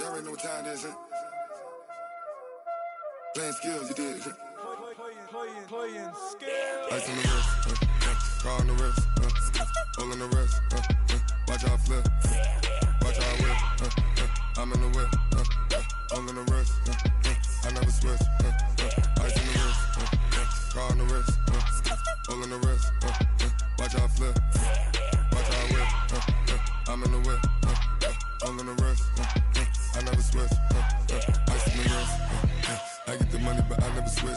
Y'all already know what time it is, huh? Playing skills, you did. Playing skills. Ice on the wrist, car on the wrist, hole in the wrist, watch how I flip, watch how I whip, I'm in the whip, hole in the wrist, I never switch, ice on the wrist, car on the wrist, hole in the wrist, watch how I flip, watch how I whip, I'm in the whip, hole in the wrist, I never switch, ice on the wrist, I get the money but I never switch.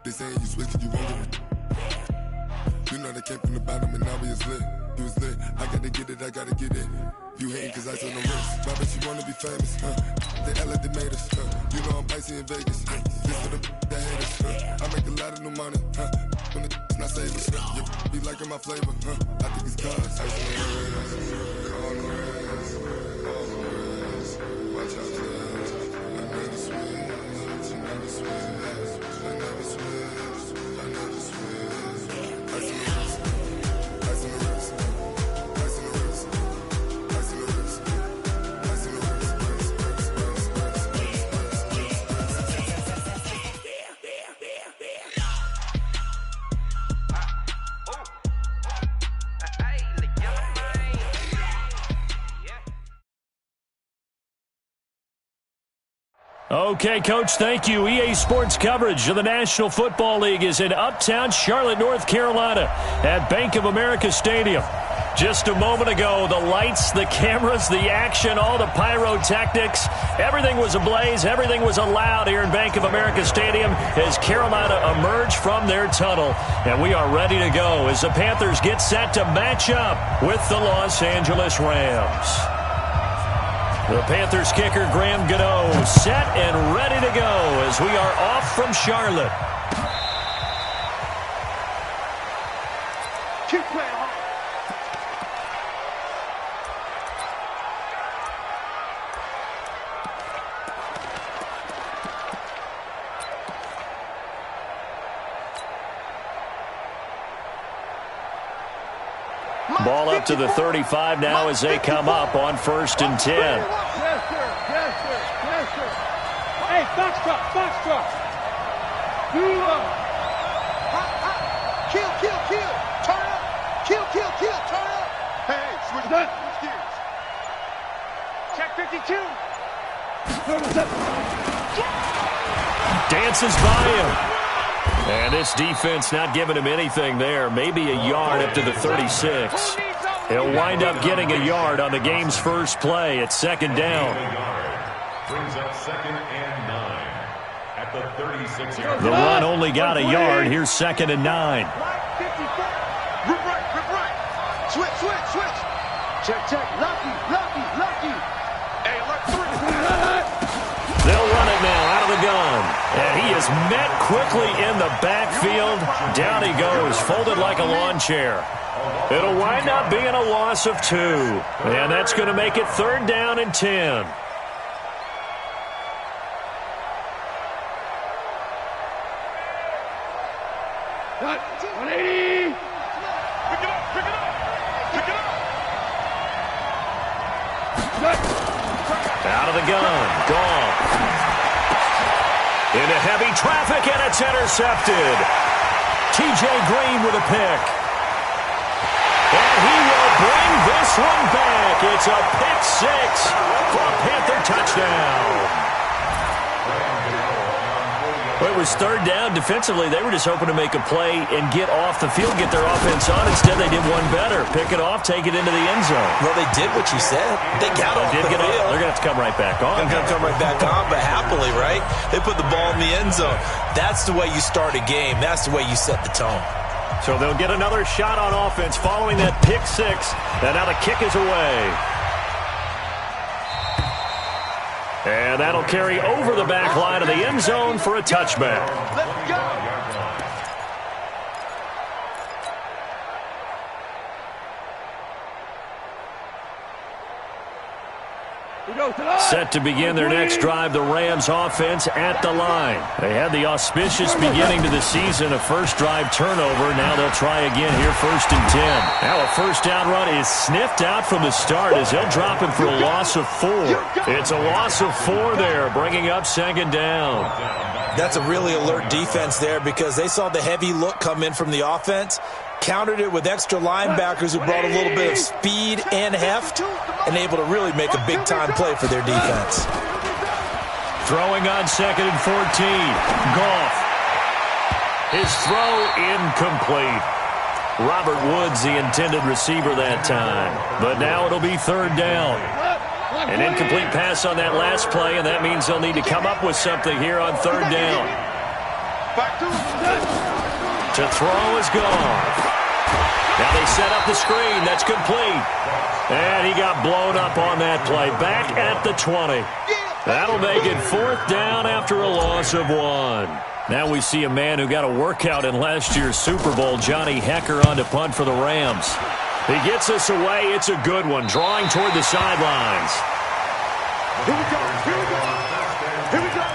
They saying you switch 'cause you won't get it. You know they came from the bottom and now we is lit. You was lit, I gotta get it, I gotta get it. You hating 'cause I on the wrist. Why bet you wanna be famous, They Ella they made us, You know I'm icy in Vegas, This for the that hate us, I make a lot of new money, When the not savers, You be liking my flavor, I think it's cause ice on the wrist, on the wrist, on the wrist. Watch out, cuz I never switch, I never switch. I never switch, I never switch. Ice in the wrist, ice in the wrist, ice in the wrist, ice in the wrist, ice in the wrist, Okay, Coach, thank you. EA Sports coverage of the National Football League is in uptown Charlotte, North Carolina at Bank of America Stadium. Just a moment ago, the lights, the cameras, the action, all the pyrotechnics, everything was ablaze, everything was allowed here in Bank of America Stadium as Carolina emerged from their tunnel. And we are ready to go as the Panthers get set to match up with the Los Angeles Rams. The Panthers kicker, Graham Gano, set and ready to go as we are off from Charlotte. Keep playing hard. Ball up to the 35 now as they come up on 1st and 10. Yes, sir. Yes, sir. Yes, sir. Hey, foxtrot, foxtrot. Kill. Turn up. Kill. Turn up. Hey, switch that. Check 52. Dances by him. And this defense not giving him anything there. Maybe a yard up to the 36. He'll wind up getting a yard on the game's first play at 2nd down. Brings up 2nd and 9 at the 36-yard line. The run only got a yard. Here's 2nd and 9. Rip right. Switch. Check. Lucky. Hey, look, 3. They'll run it now out of the gun. And he is met quickly in the backfield. Down he goes, folded like a lawn chair. It'll wind up being a loss of 2. And that's going to make it 3rd down and 10. Cut. 180. Pick it up. Out of the gun. Gone. Into heavy traffic, and it's intercepted. T.J. Green with a pick. And he will bring this one back. It's a pick 6 for a Panther touchdown. Well, it was 3rd down. Defensively, they were just hoping to make a play and get off the field, get their offense on. Instead, they did one better. Pick it off, take it into the end zone. Well, they did what you said. They got off the field. They're going to have to come right back on. They're going to come right back on, but happily, right? They put the ball in the end zone. That's the way you start a game. That's the way you set the tone. So they'll get another shot on offense following that pick 6. And now the kick is away. And that'll carry over the back line of the end zone for a touchback. Let's go. Set to begin their next drive, the Rams offense at the line. They had the auspicious beginning to the season, a first drive turnover. Now they'll try again here, 1st and 10. Now a first down run is sniffed out from the start as they'll drop him for a loss of 4. It's a loss of 4 there, bringing up 2nd down. That's a really alert defense there because they saw the heavy look come in from the offense, countered it with extra linebackers who brought a little bit of speed and heft, and able to really make a big-time play for their defense. Throwing on 2nd and 14. Goff. His throw incomplete. Robert Woods, the intended receiver that time. But now it'll be 3rd down. An incomplete pass on that last play, and that means they'll need to come up with something here on 3rd down. To throw is gone. Now they set up the screen. That's complete. And he got blown up on that play. Back at the 20. That'll make it 4th down after a loss of 1. Now we see a man who got a workout in last year's Super Bowl, Johnny Hecker, on to punt for the Rams. He gets us away. It's a good one, drawing toward the sidelines. Here we go. Here we go. Here we go.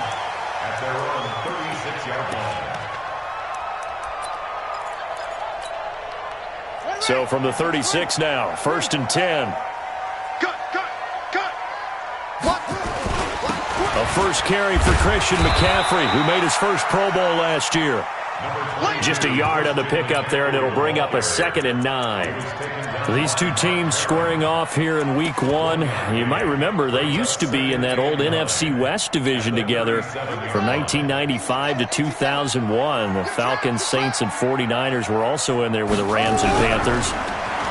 At their own 36-yard line. So from the 36 now, 1st and 10. Cut. A first carry for Christian McCaffrey, who made his first Pro Bowl last year. Just a yard on the pickup there, and it'll bring up a 2nd and 9. So these two teams squaring off here in Week 1. You might remember they used to be in that old NFC West division together from 1995 to 2001. The Falcons, Saints, and 49ers were also in there with the Rams and Panthers.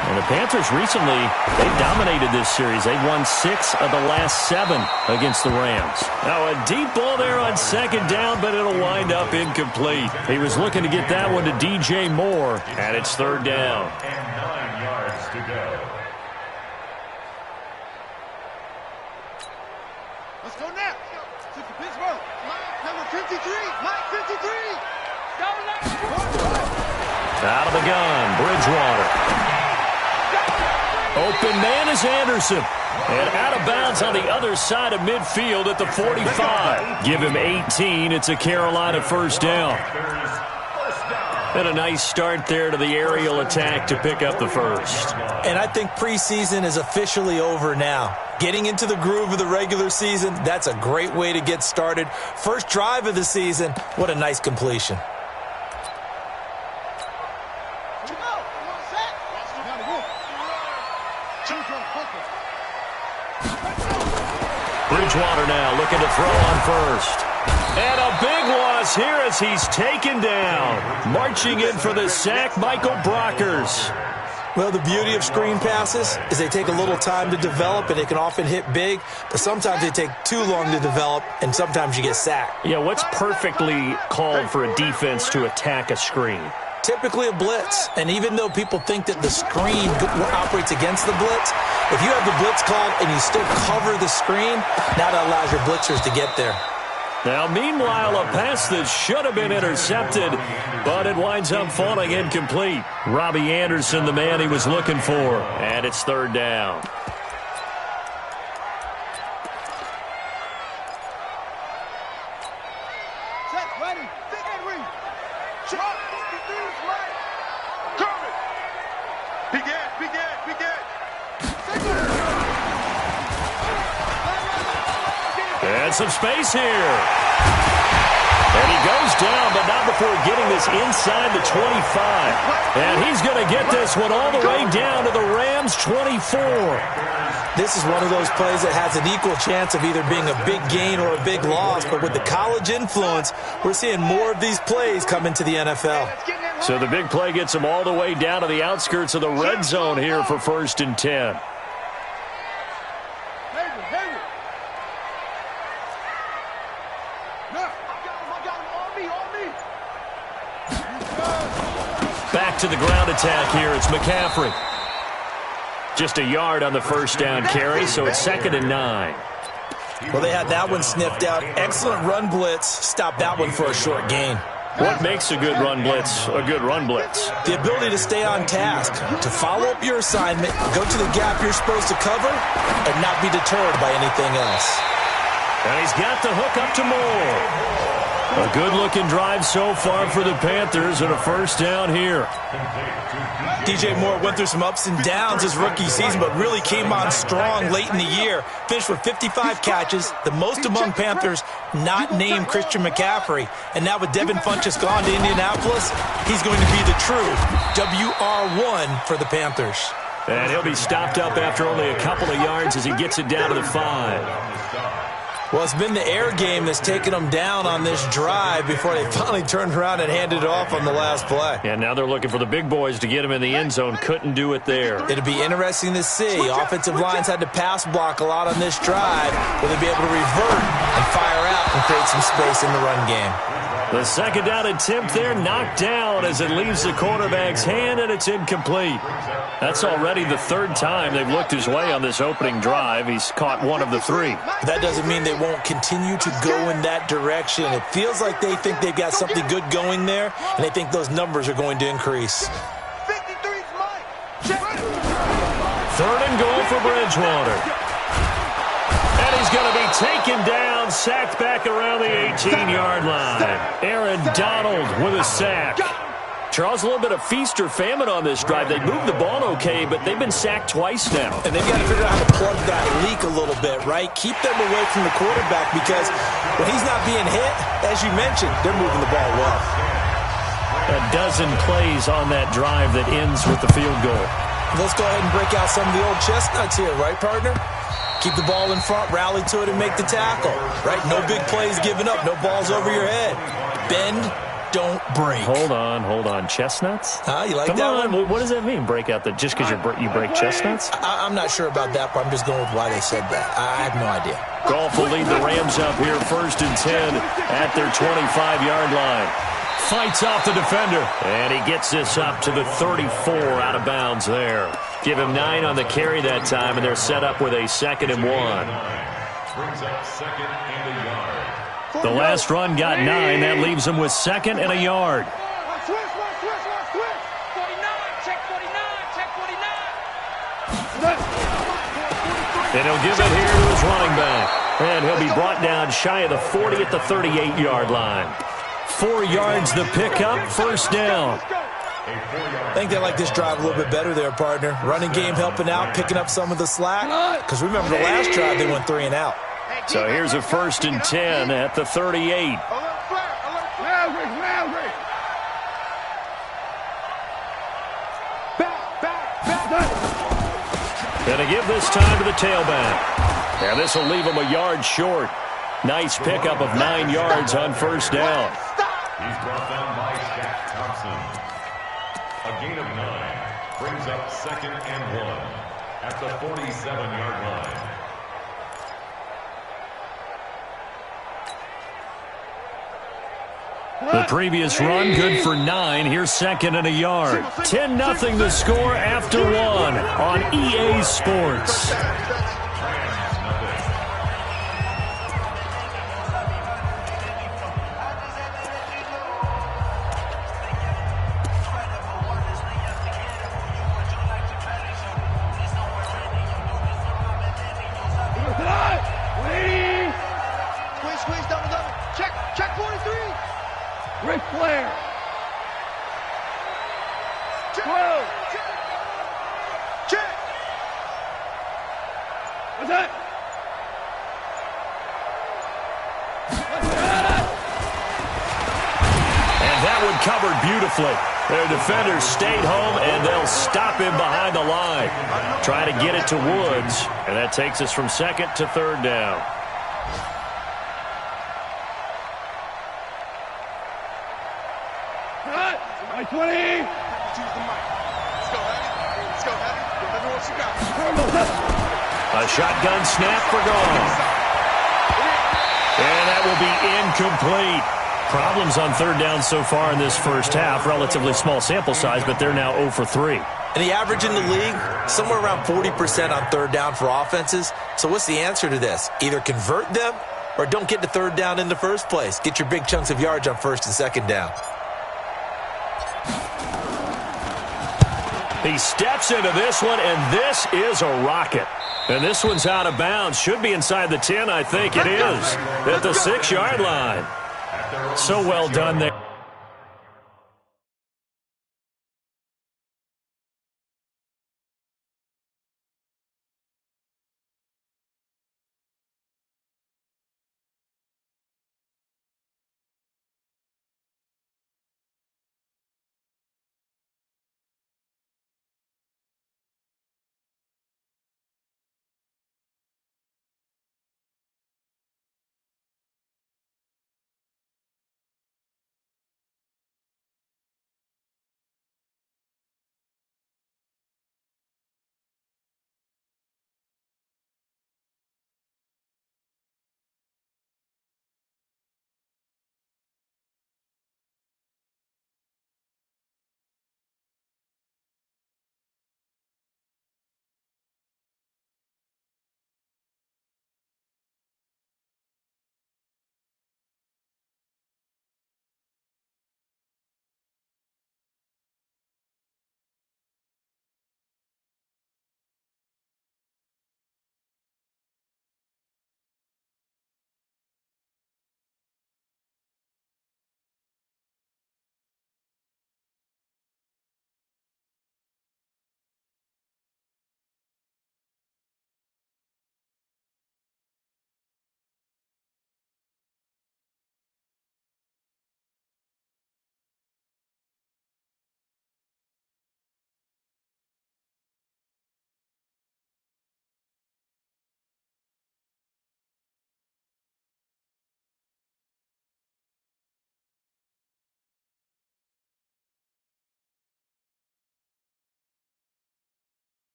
And the Panthers recently, they dominated this series. They won 6 of the last 7 against the Rams. Now a deep ball there on 2nd down, but it'll wind up incomplete. He was looking to get that one to DJ Moore, and it's 3rd down. And 9 yards to go. Let's go now. To Pittsburgh. Number 53. Mike 53. Out of the gun, Bridgewater. Open man is Anderson. And out of bounds on the other side of midfield at the 45. Give him 18. It's a Carolina 1st down. And a nice start there to the aerial attack to pick up the 1st. And I think preseason is officially over now. Getting into the groove of the regular season, that's a great way to get started. First drive of the season, what a nice completion. Bridgewater now looking to throw on 1st. And a big loss here as he's taken down. Marching in for the sack, Michael Brockers. Well, the beauty of screen passes is they take a little time to develop, and they can often hit big, but sometimes they take too long to develop, and sometimes you get sacked. Yeah, what's perfectly called for a defense to attack a screen? Typically a blitz, and even though people think that the screen operates against the blitz, if you have the blitz called and you still cover the screen, now that allows your blitzers to get there. Now, meanwhile, a pass that should have been intercepted, but it winds up falling incomplete. Robbie Anderson, the man he was looking for, and it's 3rd down. Set, ready, big and read. Shot, right. Cover it. Begin. And some space here. And he goes down, but not before getting this inside the 25. And he's going to get this one all the way down to the Rams' 24. This is one of those plays that has an equal chance of either being a big gain or a big loss. But with the college influence, we're seeing more of these plays come into the NFL. So the big play gets him all the way down to the outskirts of the red zone here for 1st and 10. Back to the ground attack here. It's McCaffrey. Just a yard on the 1st down carry, so it's 2nd and 9. Well, they had that one sniffed out. Excellent run blitz. Stopped that one for a short gain. What makes a good run blitz a good run blitz? The ability to stay on task, to follow up your assignment, go to the gap you're supposed to cover, and not be deterred by anything else. And he's got the hook up to Moore. A good-looking drive so far for the Panthers and a first down here. DJ Moore went through some ups and downs his rookie season, but really came on strong late in the year. Finished with 55 catches, the most among Panthers not named Christian McCaffrey. And now with Devin Funchess gone to Indianapolis, he's going to be the true WR1 for the Panthers. And he'll be stopped up after only a couple of yards as he gets it down to the 5. Well, it's been the air game that's taken them down on this drive before they finally turned around and handed it off on the last play. And now they're looking for the big boys to get him in the end zone. Couldn't do it there. It'll be interesting to see. Offensive lines had to pass block a lot on this drive. Will they be able to revert and fire out and create some space in the run game? The second down attempt there knocked down as it leaves the quarterback's hand, and it's incomplete. That's already the third time they've looked his way on this opening drive. He's caught one of the 3. That doesn't mean they won't continue to go in that direction. It feels like they think they've got something good going there, and they think those numbers are going to increase. Third and goal for Bridgewater. And he's going to be taken down, sacked back around the 18-yard line. Aaron Donald with a sack. Charles, a little bit of feast or famine on this drive. They moved the ball okay, but they've been sacked twice now. And they've got to figure out how to plug that leak a little bit, right? Keep them away from the quarterback because when he's not being hit, as you mentioned, they're moving the ball well. A dozen plays on that drive that ends with the field goal. Let's go ahead and break out some of the old chestnuts here, right, partner? Keep the ball in front, rally to it, and make the tackle, right? No big plays given up, no balls over your head. Bend, don't break. Hold on. Chestnuts? You like Come that on. one? What does that mean, break out? Just because you break chestnuts? I'm not sure about that, but I'm just going with why they said that. I have no idea. Goff will lead the Rams up here first and 10 at their 25-yard line. Fights off the defender, and he gets this up to the 34 out of bounds there. Give him 9 on the carry that time, and they're set up with a 2nd and 1. Brings up 2nd and a yard. The last run got 9. That leaves him with 2nd and a yard. Switch. 49, check 49, check 49. And he'll give it here to his running back. And he'll be brought down shy of the 40 at the 38-yard line. 4 yards the pickup, first down. I think they like this drive a little bit better there, partner. Running game helping out, picking up some of the slack. Because remember the last drive, they went 3 and out. So here's a first and 10 at the 38. Gonna give this time to the tailback. And this will leave him a yard short. Nice pickup of 9 yards on first down. He's brought down by Shaq Thompson. A gain of 9 brings up 2nd and 1 at the 47-yard line. The previous run, good for 9. Here's 2nd and a yard. 10-0 the score after 1 on EA Sports. Check 43. Ric Flair. 12. Check. What's that? And that one covered beautifully. Their defenders stayed home, and they'll stop him behind the line. Try to get it to Woods, and that takes us from 2nd to 3rd down. By 20. Let's go, Heavy. Let me know what you got. A shotgun snap for Goff. And that will be incomplete. Problems on 3rd down so far in this first half. Relatively small sample size, but they're now 0 for 3. And the average in the league, somewhere around 40% on 3rd down for offenses. So what's the answer to this? Either convert them or don't get to third down in the first place. Get your big chunks of yards on first and second down. He steps into this one, and this is a rocket. And this one's out of bounds. Should be inside the 10, I think it is. At the 6-yard line. So well done there.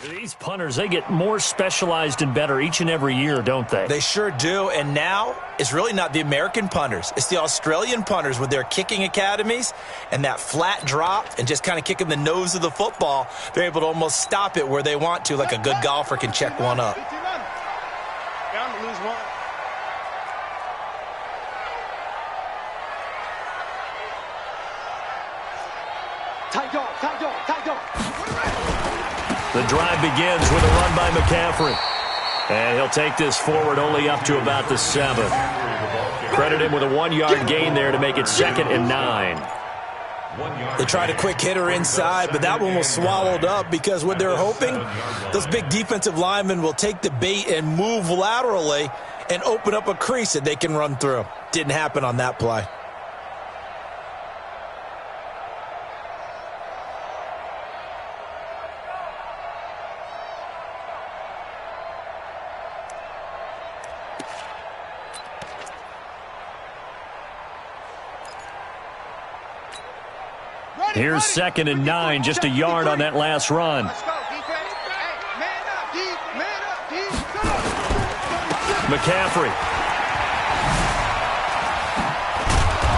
These punters, they get more specialized and better each and every year, don't they? They sure do. And now it's really not the American punters. It's the Australian punters with their kicking academies and that flat drop and just kind of kicking the nose of the football. They're able to almost stop it where they want to, like a good golfer can check one up. Bound to lose one. Tight dog, tight dog, tight dog. The drive begins with a run by McCaffrey. And he'll take this forward only up to about the 7. Credit him with a 1-yard gain there to make it 2nd and 9. They tried a quick hitter inside, but that one was swallowed up because what they're hoping, those big defensive linemen will take the bait and move laterally and open up a crease that they can run through. Didn't happen on that play. Here's 2nd and 9, just a yard on that last run. McCaffrey.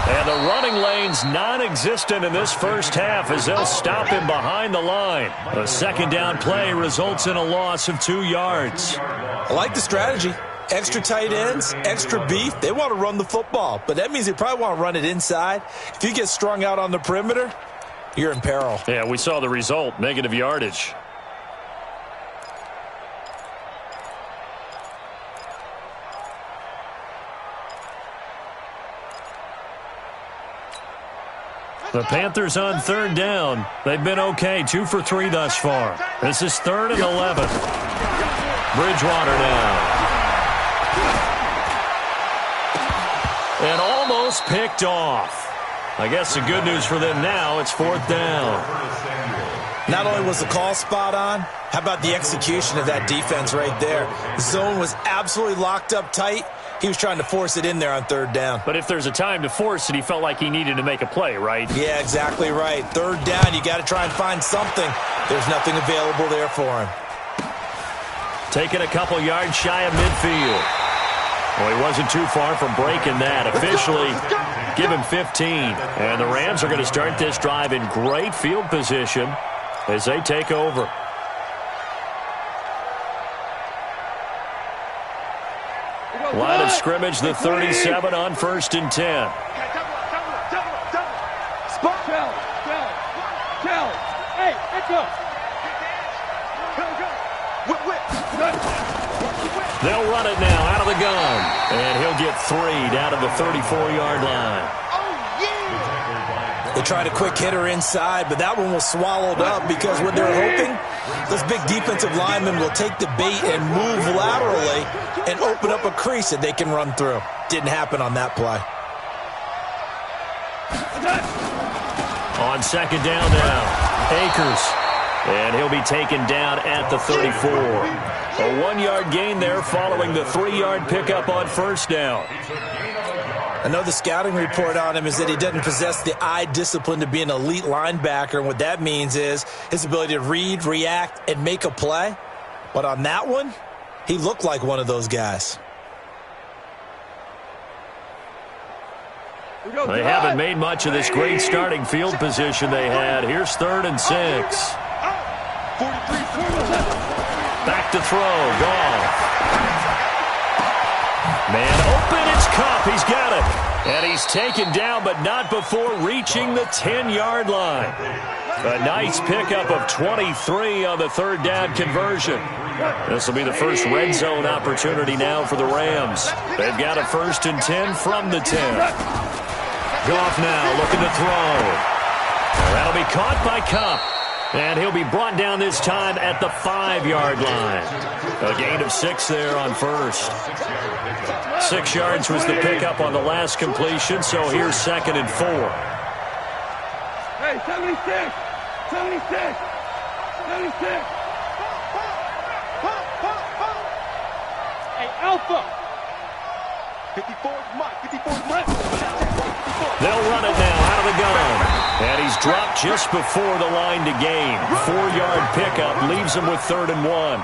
And the running lane's non-existent in this first half as they'll stop him behind the line. A 2nd down play results in a loss of 2 yards. I like the strategy. Extra tight ends, extra beef. They want to run the football, but that means they probably want to run it inside. If you get strung out on the perimeter, you're in peril. Yeah, we saw the result, negative yardage. The Panthers on 3rd down. They've been okay, 2 for 3 thus far. This is 3rd and 11. Bridgewater now. And almost picked off. I guess the good news for them now, it's 4th down. Not only was the call spot on, how about the execution of that defense right there? The zone was absolutely locked up tight. He was trying to force it in there on 3rd down. But if there's a time to force it, he felt like he needed to make a play, right? Yeah, exactly right. 3rd down, you got to try and find something. There's nothing available there for him. Taking a couple yards shy of midfield. Well, he wasn't too far from breaking that. Officially, give him 15. And the Rams are going to start this drive in great field position as they take over. Line of scrimmage, the 37 on 1st and 10. Hey, let's go. They'll run it now out of the gun. And he'll get 3 down to the 34-yard line. They tried a quick hitter inside, but that one was swallowed up because what they're hoping, those big defensive linemen will take the bait and move laterally and open up a crease that they can run through. Didn't happen on that play. On 2nd down now, Akers. And he'll be taken down at the 34. A 1-yard gain there following the 3-yard pickup on 1st down. I know the scouting report on him is that he doesn't possess the eye discipline to be an elite linebacker, and what that means is his ability to read, react, and make a play. But on that one, he looked like one of those guys. They haven't made much of this great starting field position they had. Here's 3rd and 6. Back to throw. Goff. Man open. It's Cup. He's got it. And he's taken down, but not before reaching the 10-yard line. A nice pickup of 23 on the 3rd down conversion. This will be the first red zone opportunity now for the Rams. They've got a 1st and 10 from the 10. Goff now looking to throw. That'll be caught by Cup. And he'll be brought down this time at the 5-yard line. A gain of 6 there on 1st. 6 yards was the pickup on the last completion, so here's 2nd and 4. Hey, 76! 76! 76! Hey, Alpha! 54's Mike, 54's Mike. They'll run it now out of the gun. And he's dropped just before the line to gain. 4-yard pickup leaves him with 3rd and 1.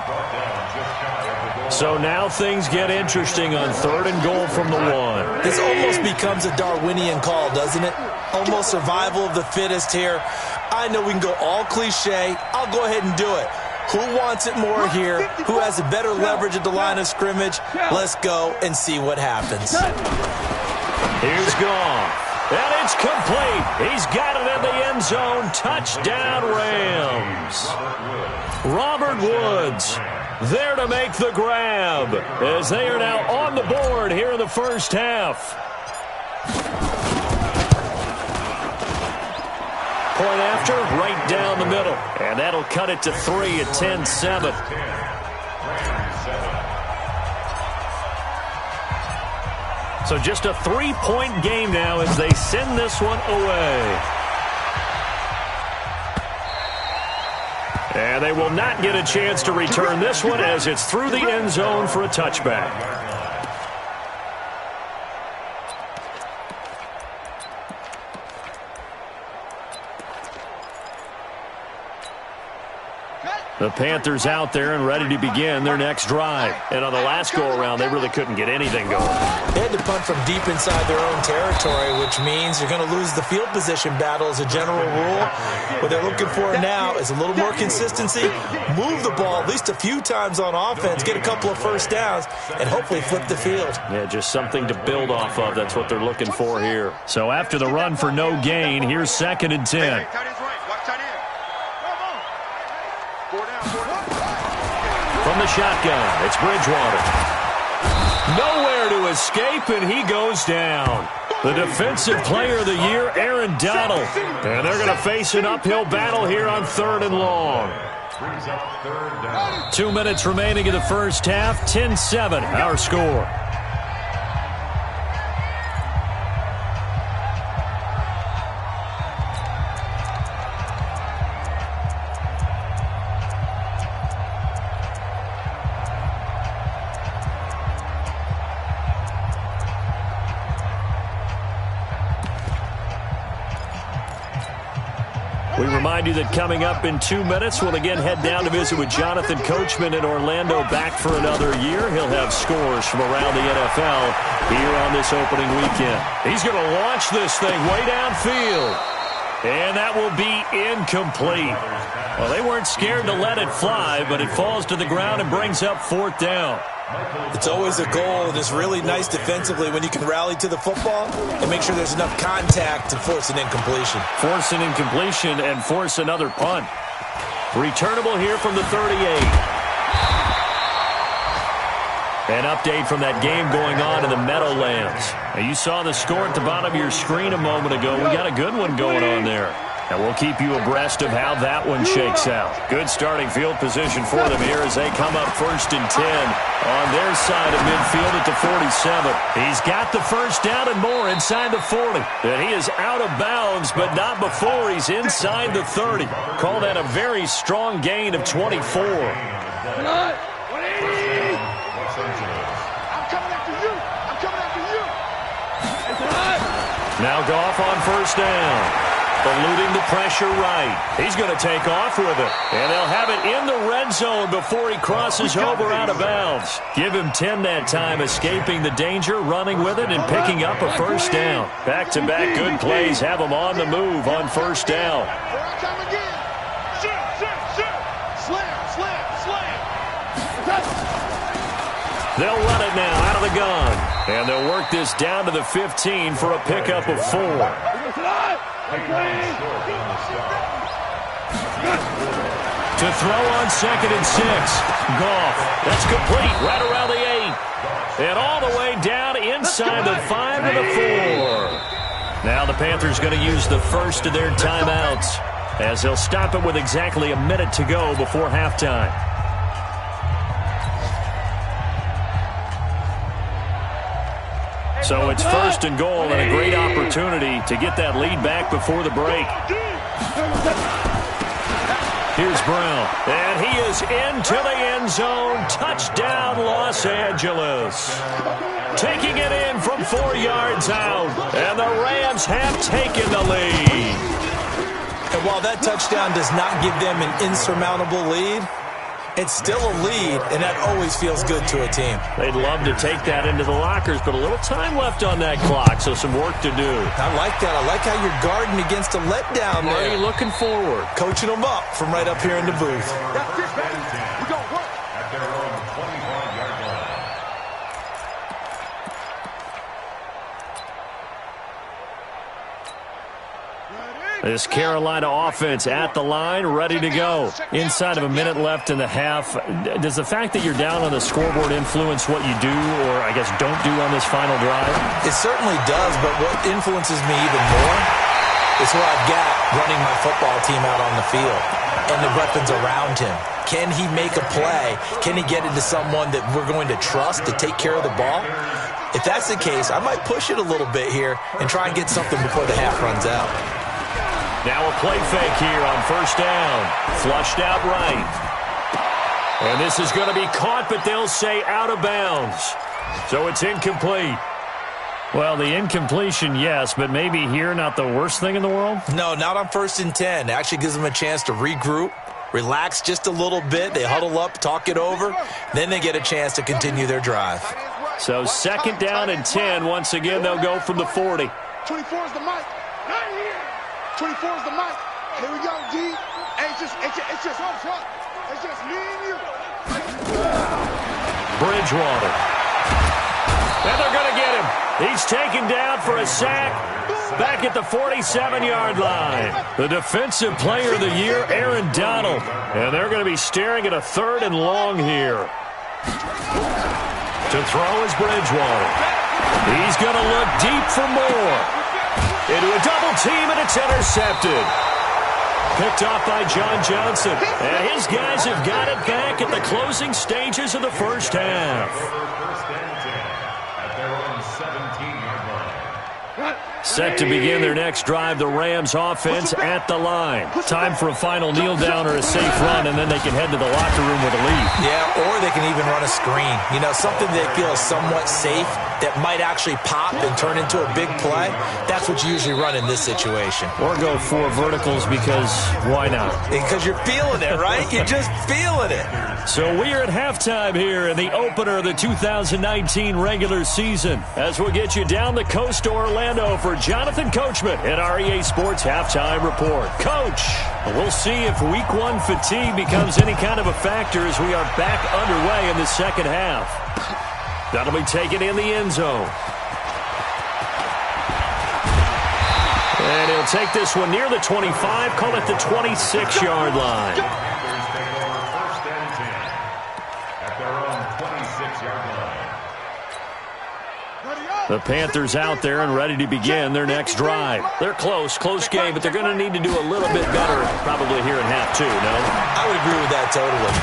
So now things get interesting on 3rd and goal from the 1. This almost becomes a Darwinian call, doesn't it? Almost survival of the fittest here. I know we can go all cliche. I'll go ahead and do it. Who wants it more here? Who has a better leverage at the line of scrimmage? Let's go and see what happens. Here's Goff. And it's complete. He's got it in the end zone. Touchdown, Rams. Robert Woods there to make the grab as they are now on the board here in the first half. point after, right down the middle. And that'll cut it to 3 at 10-7. So just a 3-point game now as they send this one away. And they will not get a chance to return this one as it's through the end zone for a touchback. The Panthers out there and ready to begin their next drive. And on the last go-around, they really couldn't get anything going. They had to punt from deep inside their own territory, which means you're going to lose the field position battle as a general rule. What they're looking for now is a little more consistency, move the ball at least a few times on offense, get a couple of first downs, and hopefully flip the field. Yeah, just something to build off of. That's what they're looking for here. So after the run for no gain, here's 2nd and 10. From the shotgun, it's Bridgewater. Nowhere to escape, and he goes down. The defensive player of the year, Aaron Donald. And they're going to face an uphill battle here on 3rd and long. 2 minutes remaining in the first half, 10-7, our score. We remind you that coming up in 2 minutes, we'll again head down to visit with Jonathan Coachman in Orlando, back for another year. He'll have scores from around the NFL here on this opening weekend. He's going to launch this thing way downfield. And that will be incomplete. Well, they weren't scared to let it fly, but it falls to the ground and brings up 4th down. It's always a goal, and it's really nice defensively when you can rally to the football and make sure there's enough contact to force an incompletion. Force an incompletion and force another punt. Returnable here from the 38. An update from that game going on in the Meadowlands. Now, you saw the score at the bottom of your screen a moment ago. We got a good one going on there. And we'll keep you abreast of how that one shakes out. Good starting field position for them here as they come up 1st and 10 on their side of midfield at the 47. He's got the first down and more inside the 40. And he is out of bounds, but not before he's inside the 30. Call that a very strong gain of 24. I'm coming after you. I'm coming after you. Now Goff on 1st down. Eluding the pressure right. He's going to take off with it. And they'll have it in the red zone before he crosses over out of bounds. Give him 10 that time, escaping the danger, running with it, and picking up a 1st down. Back-to-back good plays have him on the move on 1st down. They'll run it now out of the gun. And they'll work this down to the 15 for a pickup of 4. To throw on 2nd and 6. Goff. That's complete right around the 8. And all the way down inside the 5 to the 4. Now the Panthers going to use the first of their timeouts as they'll stop it with exactly a minute to go before halftime. So it's 1st and goal and a great opportunity to get that lead back before the break. Here's Brown, and he is into the end zone. Touchdown, Los Angeles. Taking it in from 4 yards out, and the Rams have taken the lead. And while that touchdown does not give them an insurmountable lead, it's still a lead, and that always feels good to a team. They'd love to take that into the lockers, but a little time left on that clock, so some work to do. I like that. I like how you're guarding against a letdown there. Already looking forward. Coaching them up from right up here in the booth. We don't work. At their own 25-yard line. This Carolina offense at the line, ready to go. Inside of a minute left in the half. Does the fact that you're down on the scoreboard influence what you do, or I guess don't do on this final drive? It certainly does, but what influences me even more It's what I've got running my football team out on the field and the weapons around him. Can he make a play? Can he get into someone that we're going to trust to take care of the ball? If that's the case, I might push it a little bit here and try and get something before the half runs out. Now a play fake here on first down. Flushed out right. And this is going to be caught, but they'll say out of bounds. So it's incomplete. Well, the incompletion, yes, but maybe here not the worst thing in the world? No, not on 1st and 10. It actually gives them a chance to regroup, relax just a little bit. They huddle up, talk it over. Then they get a chance to continue their drive. So 2nd down and 10. Once again, they'll go from the 40. 24 is the mic. Right here. 24 is the mic. Here we go, D. Hey, it's just up front. It's just me and you. Bridgewater. And they're going to get him. He's taken down for a sack back at the 47-yard line. The Defensive Player of the Year, Aaron Donald. And they're going to be staring at a 3rd and long here. To throw is Bridgewater. He's going to look deep for more. Into a double team, and it's intercepted. Picked off by John Johnson. And his guys have got it back at the closing stages of the first half. Set to begin their next drive, the Rams offense at the line. Time for a final kneel down or a safe run, and then they can head to the locker room with a lead. Yeah, or they can even run a screen. You know, something they feel is somewhat safe that might actually pop and turn into a big play. That's what you usually run in this situation. Or go 4 verticals because why not? Because you're feeling it, right? You're just feeling it. So we are at halftime here in the opener of the 2019 regular season as we'll get you down the coast to Orlando for Jonathan Coachman at our EA Sports Halftime Report. Coach, we'll see if Week 1 fatigue becomes any kind of a factor as we are back underway in the second half. That'll be taken in the end zone. And he'll take this one near the 25, call it the 26-yard line. The Panthers out there and ready to begin their next drive. They're close game, but they're going to need to do a little bit better probably here in half 2, no? I would agree with that totally.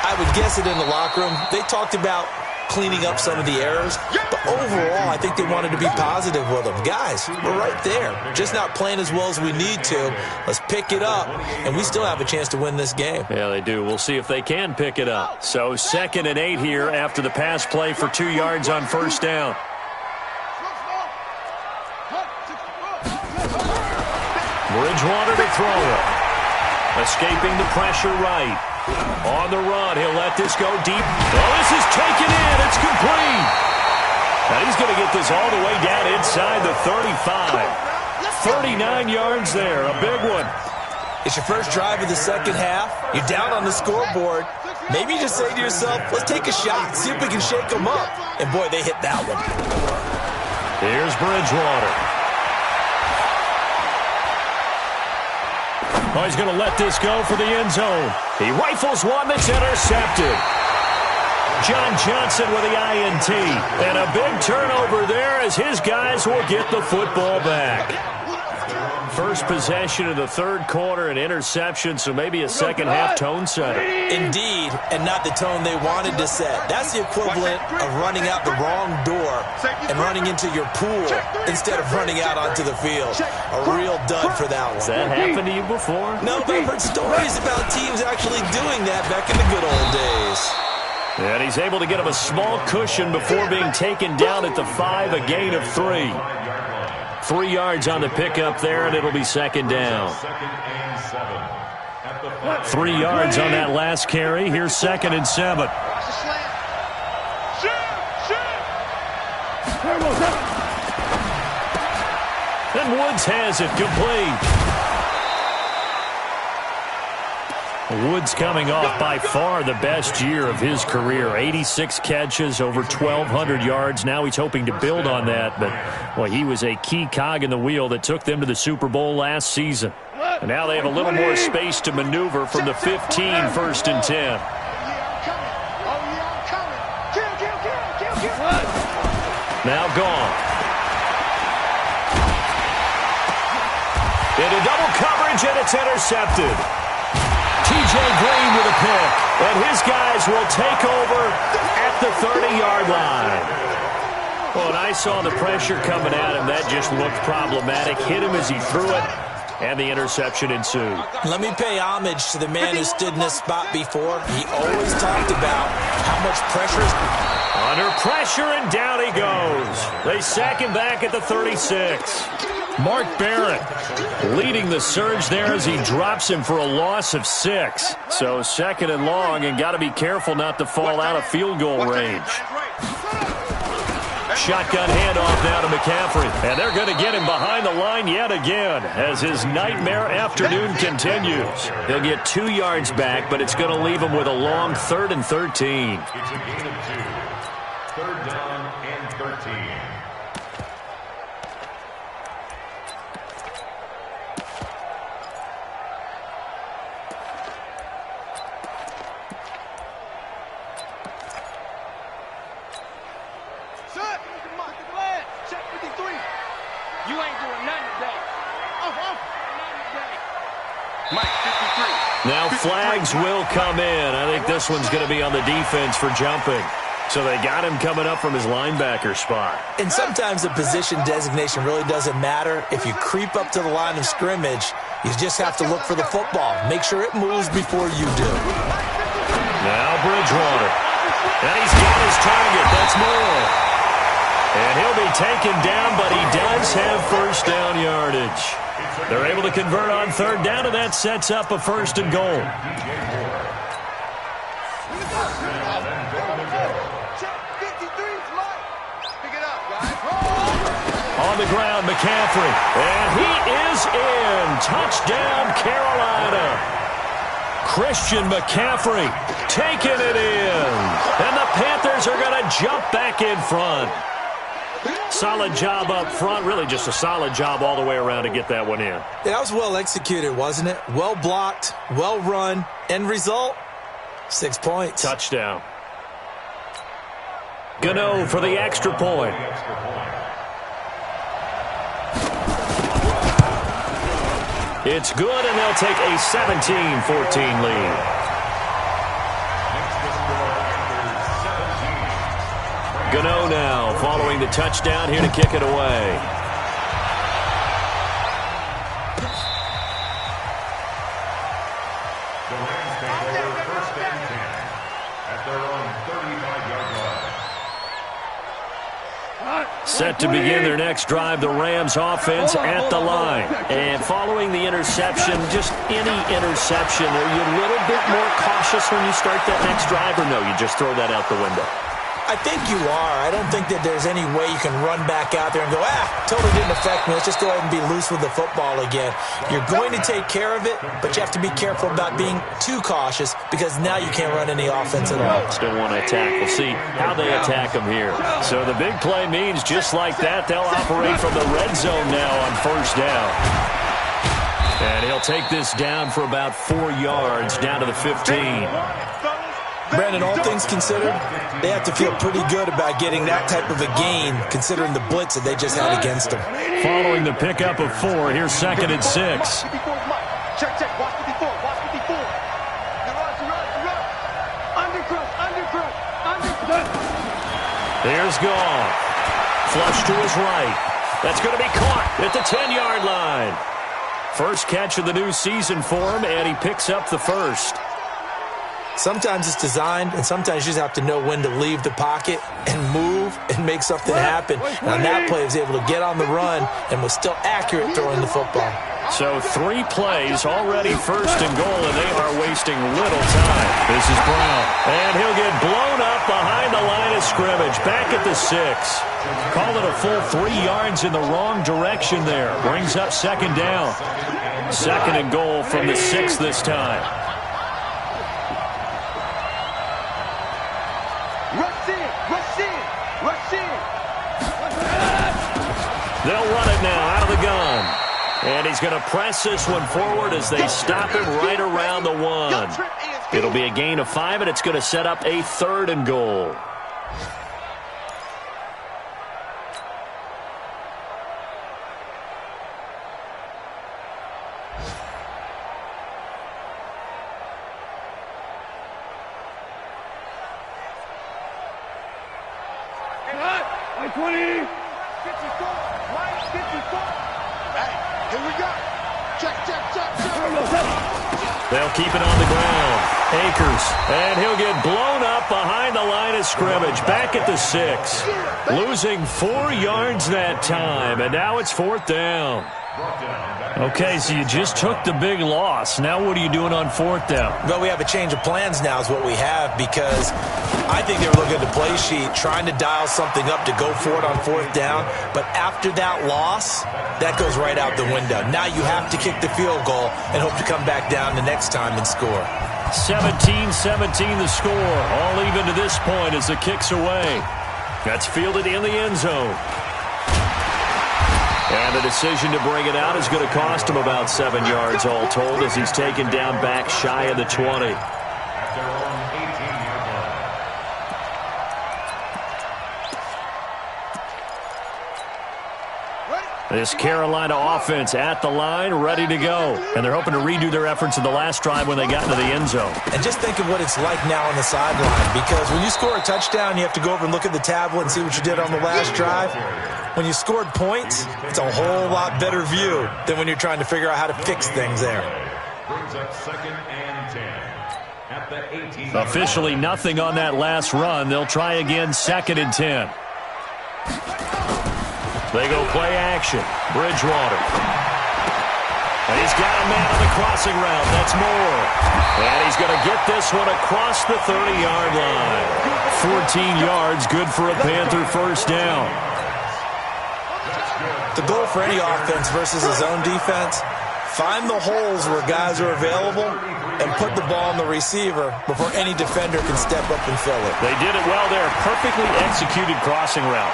I would guess it in the locker room. They talked about cleaning up some of the errors, but overall, I think they wanted to be positive with them. Guys, we're right there. Just not playing as well as we need to. Let's pick it up, and we still have a chance to win this game. Yeah, they do. We'll see if they can pick it up. So 2nd and 8 here after the pass play for 2 yards on first down. Bridgewater to throw it. Escaping the pressure right. On the run, he'll let this go deep. Oh, this is taken in. It's complete. Now he's going to get this all the way down inside the 35. 39 yards there, a big one. It's your first drive of the second half. You're down on the scoreboard. Maybe you just say to yourself, let's take a shot, see if we can shake them up. And boy, they hit that one. Here's Bridgewater. Oh, he's going to let this go for the end zone. He rifles one that's intercepted. John Johnson with the INT. And a big turnover there as his guys will get the football back. First possession of the third quarter, an interception, so maybe a second-half tone setter. Indeed, and not the tone they wanted to set. That's the equivalent of running out the wrong door and running into your pool instead of running out onto the field. A real dud for that one. Has that happened to you before? No, but I've heard stories about teams actually doing that back in the good old days. And he's able to get him a small cushion before being taken down at the 5, a gain of 3. 3 yards on the pickup there, and it'll be second down. 3 yards on that last carry. Here's 2nd and 7. And Woods has it complete. Woods coming off by far the best year of his career. 86 catches, over 1,200 yards. Now he's hoping to build on that, but well, he was a key cog in the wheel that took them to the Super Bowl last season. And now they have a little more space to maneuver from the 15, 1st and 10. Now gone. Into double coverage, and it's intercepted. T.J. Green with a pick, and his guys will take over at the 30-yard line. Well, and I saw the pressure coming at him. That just looked problematic. Hit him as he threw it, and the interception ensued. Let me pay homage to the man who stood in this spot before. He always talked about how much pressure is... Under pressure, and down he goes. They sack him back at the 36. Mark Barrett leading the surge there as he drops him for a loss of 6. So second and long, and got to be careful not to fall out of field goal range. Shotgun handoff now to McCaffrey. And they're going to get him behind the line yet again as his nightmare afternoon continues. He'll get 2 yards back, but it's going to leave him with a long 3rd and 13. It's a gain of 2. 3rd down and 13. Now flags will come in. I think this one's going to be on the defense for jumping. So they got him coming up from his linebacker spot. And sometimes the position designation really doesn't matter. If you creep up to the line of scrimmage, you just have to look for the football. Make sure it moves before you do. Now Bridgewater. And he's got his target. That's Moore. And he'll be taken down, but he does have first down yardage. They're able to convert on 3rd down, and that sets up a 1st and goal. On the ground, McCaffrey. And he is in. Touchdown, Carolina. Christian McCaffrey taking it in. And the Panthers are going to jump back in front. Solid job up front. Really just a solid job all the way around to get that one in. That was well executed, wasn't it? Well blocked, well run. End result, 6 points. Touchdown. Gano for the extra point. It's good, and they'll take a 17-14 lead. Gano now following the touchdown here to kick it away. The Rams take over 1st and 10 at their own 35-yard line. Set to begin their next drive, the Rams offense at the line. And following the interception, just any interception, are you a little bit more cautious when you start that next drive, or no, you just throw that out the window? I think you are. I don't think that there's any way you can run back out there and go, totally didn't affect me. Let's just go ahead and be loose with the football again. You're going to take care of it, but you have to be careful about being too cautious because now you can't run any offense at all. Still want to attack. We'll see how they attack them here. So the big play means just like that, they'll operate from the red zone now on 1st down. And he'll take this down for about 4 yards down to the 15. Brandon, all things considered, they have to feel pretty good about getting that type of a gain considering the blitz that they just had against them. Following the pickup of 4, here's 2nd and 6. Check, watch the before, watch the before. Undercrush. There's Goff. Flush to his right. That's going to be caught at the 10-yard line. First catch of the new season for him, and he picks up the 1st. Sometimes it's designed, and sometimes you just have to know when to leave the pocket and move and make something happen. And on that play, he was able to get on the run and was still accurate throwing the football. So 3 plays already 1st and goal, and they are wasting little time. This is Brown, and he'll get blown up behind the line of scrimmage, back at the 6. Call it a full 3 yards in the wrong direction there. Brings up 2nd down. 2nd and goal from the 6 this time. They'll run it now out of the gun. And he's going to press this one forward as they stop him right around the 1. It'll be a gain of 5, and it's going to set up a 3rd and goal. Hey, 20. 54. Right, 54. Hey, here we go. Check. They'll keep it on the ground. Akers, and he'll get blown up behind the line of scrimmage. Back at the 6. Losing 4 yards that time, and now it's 4th down. Okay, so you just took the big loss. Now what are you doing on 4th down? Well, we have a change of plans now is what we have, because I think they were looking at the play sheet, trying to dial something up to go for it on 4th down. But after that loss, that goes right out the window. Now you have to kick the field goal and hope to come back down the next time and score. 17-17 the score. All even to this point as the kick's away. That's fielded in the end zone. And the decision to bring it out is going to cost him about 7 yards all told, as he's taken down back shy of the 20. This Carolina offense at the line, ready to go. And they're hoping to redo their efforts in the last drive when they got into the end zone. And just think of what it's like now on the sideline, because when you score a touchdown, you have to go over and look at the tablet and see what you did on the last drive. When you scored points, it's a whole lot better view than when you're trying to figure out how to fix things there. Brings up 2nd and 10 at the 18. Officially nothing on that last run. They'll try again, 2nd and 10. They go play action. Bridgewater. And he's got a man on the crossing route. That's Moore. And he's going to get this one across the 30-yard line. 14 yards, good for a Panther first down. The goal for any offense versus a zone defense, find the holes where guys are available and put the ball on the receiver before any defender can step up and fill it. They did it well there. Perfectly executed crossing route.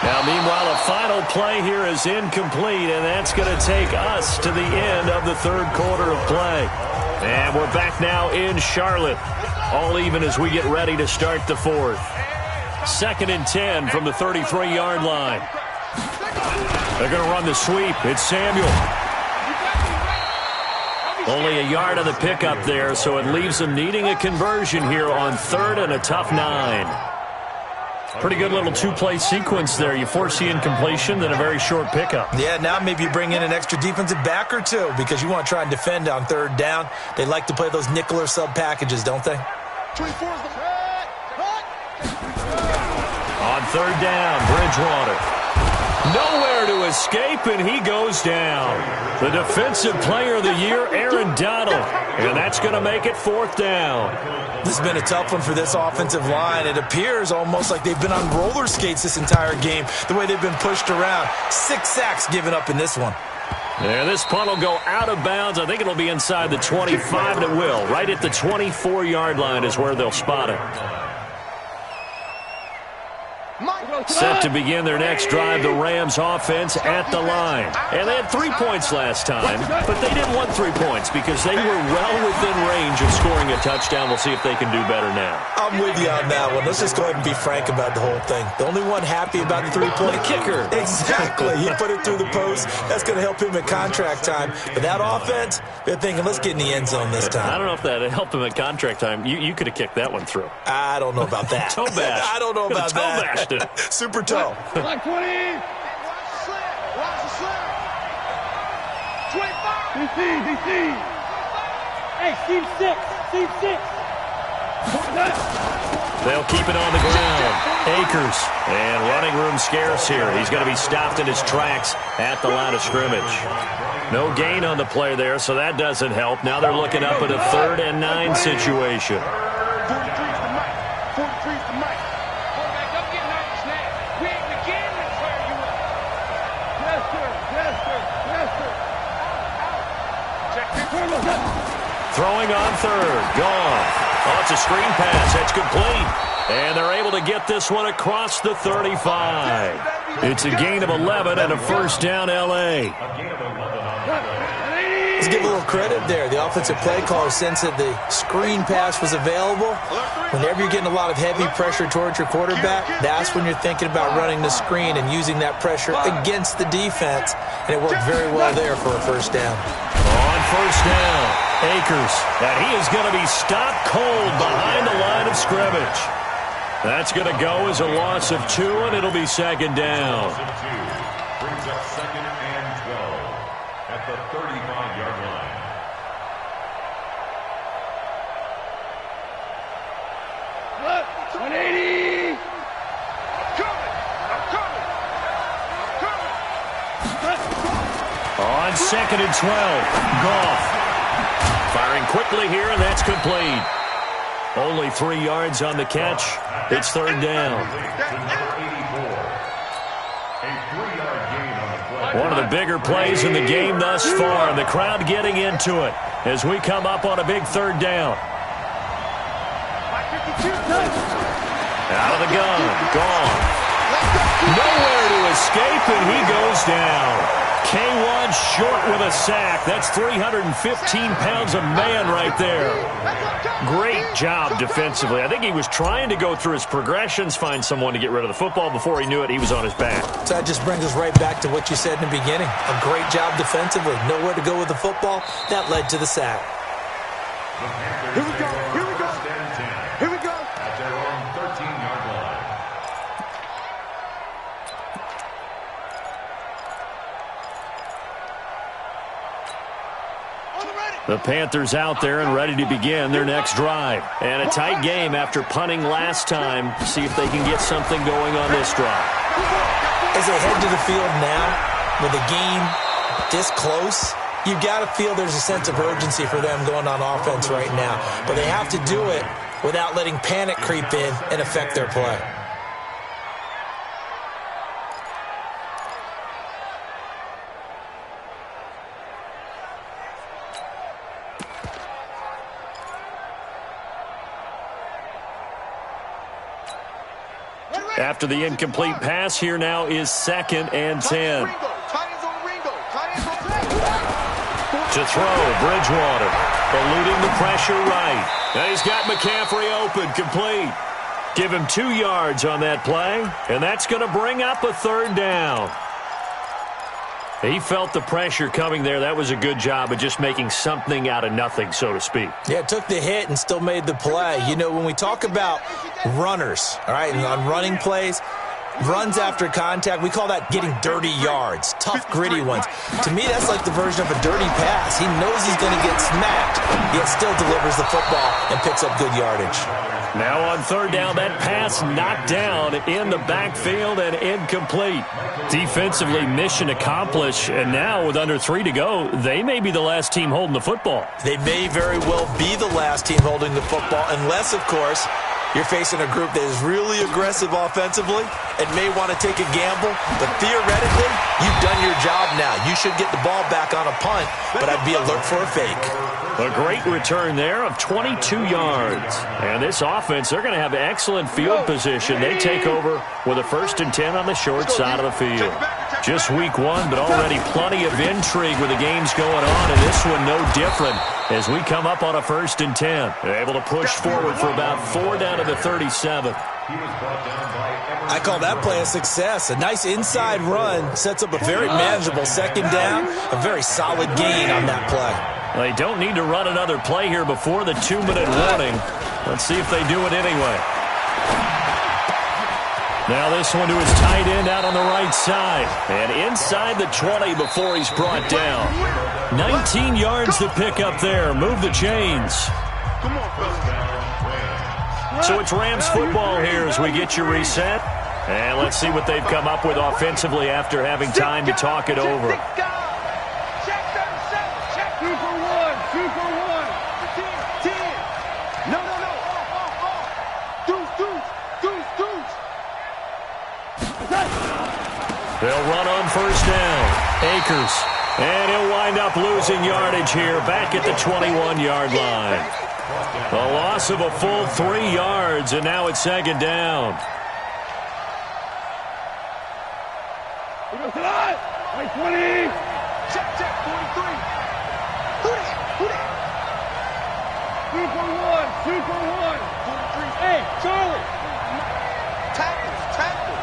Now, meanwhile, a final play here is incomplete, and that's going to take us to the end of the 3rd quarter of play. And we're back now in Charlotte, all even as we get ready to start the 4th. 2nd and 10 from the 33-yard line. They're going to run the sweep. It's Samuel. Only a yard on the pickup there, so it leaves them needing a conversion here on 3rd and a tough 9. Pretty good little 2-play sequence there. You force the incompletion, then a very short pickup. Yeah, now maybe you bring in an extra defensive back or 2 because you want to try and defend on 3rd down. They like to play those nickel or sub packages, don't they? On 3rd down, Bridgewater. Nowhere to escape, and he goes down. The defensive player of the year, Aaron Donald. And that's going to make it 4th down. This has been a tough one for this offensive line. It appears almost like they've been on roller skates this entire game, the way they've been pushed around. 6 sacks given up in this one. Yeah, this punt will go out of bounds. I think it'll be inside the 25, and it will. Right at the 24-yard line is where they'll spot it. Set to begin their next drive, the Rams offense at the line. And they had 3 points last time, but they didn't want 3 points because they were well within range of scoring a touchdown. We'll see if they can do better now. I'm with you on that one. Let's just go ahead and be frank about the whole thing. The only one happy about the 3-point kicker. Exactly. He put it through the post. That's going to help him at contract time. But that offense, they're thinking, let's get in the end zone this time. I don't know if that helped him at contract time. You could have kicked that one through. I don't know about that. Toe bash. I don't know about toe that. Bashed it. Super toe. Like 20. Watch the slip. 25. DC. Hey, Steve 6. They'll keep it on the ground. Akers. And running room scarce here. He's going to be stopped in his tracks at the line of scrimmage. No gain on the play there, so that doesn't help. Now they're looking up at a 3rd and 9 situation. 43's the mic. 43's the mic. Quarterback, don't get nervous now. We ain't beginning to tear you up. Yes, sir. Check this. Throwing on 3rd. Gone. Oh, it's a screen pass. That's complete. And they're able to get this one across the 35. It's a gain of 11 and a first down, L.A. Let's give a little credit there. The offensive play caller sensed that the screen pass was available. Whenever you're getting a lot of heavy pressure towards your quarterback, that's when you're thinking about running the screen and using that pressure against the defense. and it worked very well there for a first down. On first down, Akers, and he is going to be stopped cold behind the line of scrimmage. That's going to go as a loss of 2, and it'll be second down. Loss of 2 brings up second and 12 at the 35-yard line. Look, 180. I'm coming. On second and 12, Goff. Firing quickly here, and that's complete. Only 3 yards on the catch. It's third down. One of the bigger plays in the game thus far, and the crowd getting into it as we come up on a big third down. Out of the gun, gone. Nowhere to escape, and he goes down. K1 short with a sack. That's 315 pounds of man right there. Great job defensively. I think he was trying to go through his progressions, find someone to get rid of the football. Before he knew it, he was on his back. So that just brings us right back to what you said in the beginning. A great job defensively. Nowhere to go with the football. That led to the sack. Here we go. Here we go. Here we go. At their own 13-yard line. The Panthers out there and ready to begin their next drive. And a tight game after punting last time. See if they can get something going on this drive. As they head to the field now, with a game this close, you've got to feel there's a sense of urgency for them going on offense right now. But they have to do it without letting panic creep in and affect their play. After the incomplete pass, here now is second and 10. To throw, Bridgewater, eluding the pressure right. And he's got McCaffrey open, complete. Give him 2 yards on that play, and that's going to bring up a third down. He felt the pressure coming there. That was a good job of just making something out of nothing, so to speak. Yeah, took the hit and still made the play. You know, when we talk about runners, all right, and on running plays, runs after contact, we call that getting dirty yards, tough, gritty ones. To me, that's like the version of a dirty pass. He knows he's going to get smacked, yet still delivers the football and picks up good yardage. Now on third down, that pass knocked down in the backfield and incomplete. Defensively, mission accomplished, and now with under 3 to go, they may be the last team holding the football. They may very well be the last team holding the football, unless, of course, you're facing a group that is really aggressive offensively and may want to take a gamble. But theoretically, you've done your job now. You should get the ball back on a punt, but I'd be alert for a fake. A great return there of 22 yards. And this offense, they're going to have excellent field position. They take over with a 1st and 10 on the short side of the field. Just week 1, but already plenty of intrigue with the games going on, and this one no different as we come up on a 1st and 10. They're able to push forward for about 4 down to the 37. I call that play a success. A nice inside run sets up a very manageable second down, a very solid gain on that play. They don't need to run another play here before the 2-minute warning. Let's see if they do it anyway. Now this one to his tight end out on the right side. And inside the 20 before he's brought down. 19 yards to pick up there. Move the chains. So it's Rams football here as we get you reset. And let's see what they've come up with offensively after having time to talk it over. 2 for 1. 2 for 1. 10. No. Deuce. They'll run on first down. Akers. And he'll wind up losing yardage here back at the 21-yard line. A loss of a full 3 yards, and now it's second down. Like 20. Check, 43. Who that? 2 for 1. 2 for 1. 43. Hey, Charlie. Tackle.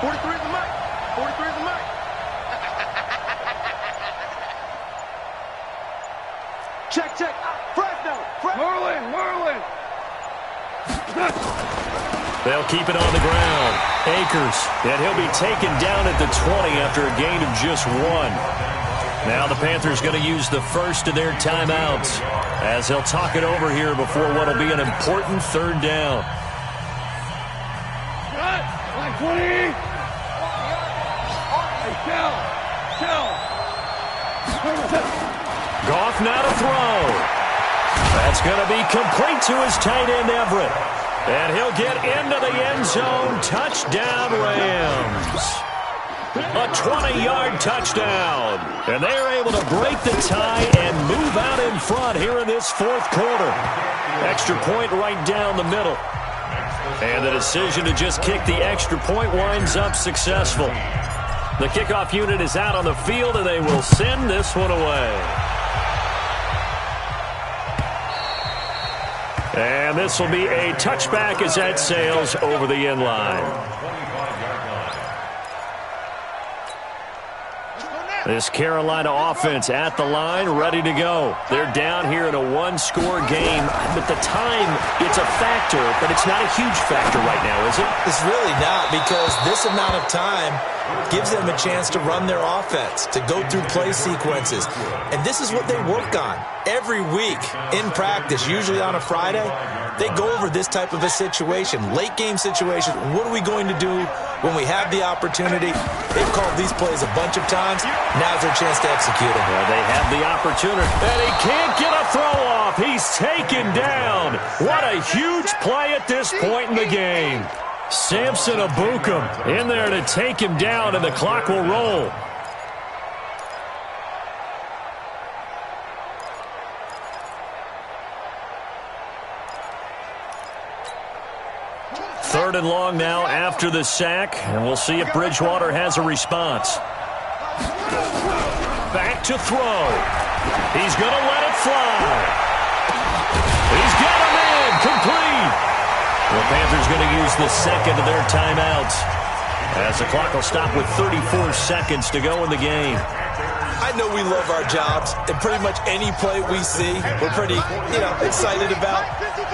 43 is the mic. 43 is the mic. Check. Fresno. Whirling. They'll keep it on the ground. Akers, and he'll be taken down at the 20 after a gain of just 1. Now the Panthers going to use the first of their timeouts as they'll talk it over here before what will be an important third down. Line 20. Hey, Tell. Goff now to throw. That's going to be complete to his tight end, Everett. And he'll get into the end zone. Touchdown, Rams. A 20-yard touchdown. And they're able to break the tie and move out in front here in this fourth quarter. Extra point right down the middle. And the decision to just kick the extra point winds up successful. The kickoff unit is out on the field, and they will send this one away. And this will be a touchback as that sails over the end line. This Carolina offense at the line, ready to go. They're down here in a one-score game. But the time, it's a factor, but it's not a huge factor right now, is it? It's really not, because this amount of time gives them a chance to run their offense, to go through play sequences. And this is what they work on every week in practice, usually on a Friday. They go over this type of a situation, late-game situation. What are we going to do when we have the opportunity? They've called these plays a bunch of times. Now's their chance to execute them. Well, they have the opportunity, and he can't get a throw off. He's taken down. What a huge play at this point in the game. Samson Abukum in there to take him down, and the clock will roll. Third and long now after the sack, and we'll see if Bridgewater has a response. Back to throw. He's going to let it fly. He's got him in. Complete. The Panthers going to use the second of their timeouts as the clock will stop with 34 seconds to go in the game. I know we love our jobs, and pretty much any play we see, we're pretty, excited about.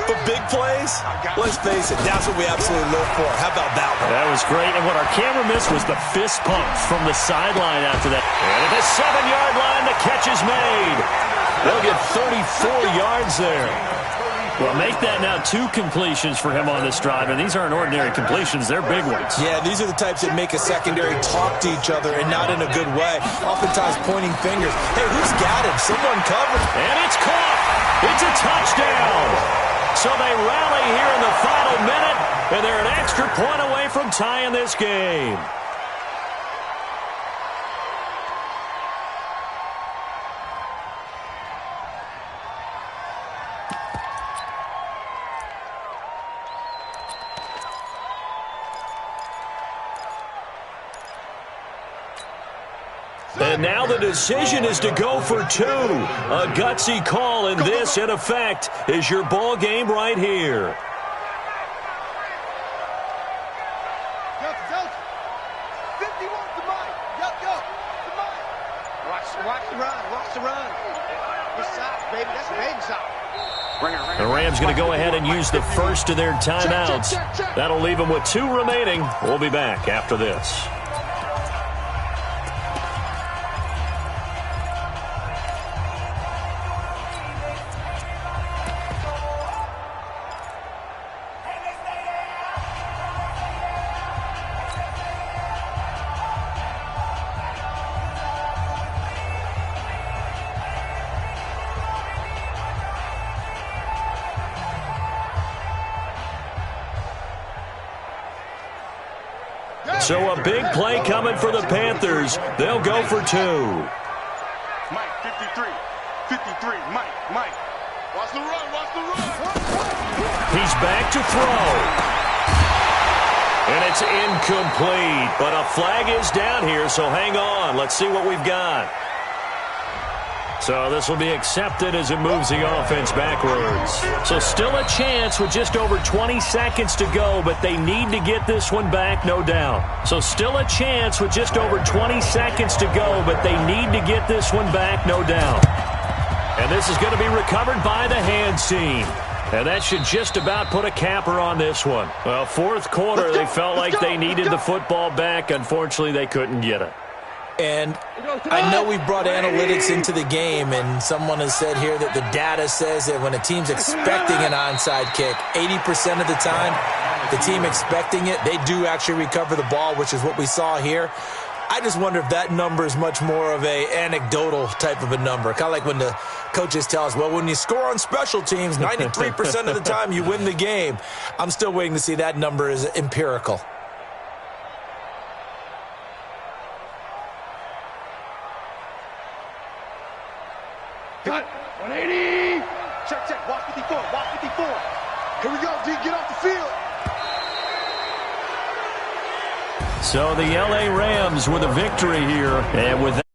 But big plays, let's face it, that's what we absolutely live for. How about that one? That was great, and what our camera missed was the fist pump from the sideline after that. And at the 7-yard line, the catch is made. They'll get 34 yards there. Well, make that now 2 completions for him on this drive, and these aren't ordinary completions. They're big ones. Yeah, these are the types that make a secondary talk to each other, and not in a good way. Oftentimes pointing fingers. Hey, who's got him? Someone covered. And it's caught. It's a touchdown. So they rally here in the final minute, and they're an extra point away from tying this game. And now the decision is to go for 2. A gutsy call, and this, in effect, is your ball game right here. Watch the run. Good side, baby. That's a big side. The Rams going to go ahead and use the first of their timeouts. That'll leave them with 2 remaining. We'll be back after this. So a big play coming for the Panthers. They'll go for 2. Mike, 53. Mike. Watch the run. He's back to throw. And it's incomplete. But a flag is down here, so hang on. Let's see what we've got. So this will be accepted as it moves the offense backwards. So still a chance with just over 20 seconds to go, but they need to get this one back, no doubt. So still a chance with just over 20 seconds to go, but they need to get this one back, no doubt. And this is going to be recovered by the hands team. And that should just about put a capper on this one. Well, fourth quarter, they felt like they needed the football back. Unfortunately, they couldn't get it. And I know we brought analytics into the game, and someone has said here that the data says that when a team's expecting an onside kick, 80% of the time, the team expecting it, they do actually recover the ball, which is what we saw here. I just wonder if that number is much more of a anecdotal type of a number. Kind of like when the coaches tell us, well, when you score on special teams, 93% of the time you win the game. I'm still waiting to see that number is empirical. Cut. 180. Check. Watch 54. Here we go, D. Get off the field. So the LA Rams with a victory here. And with that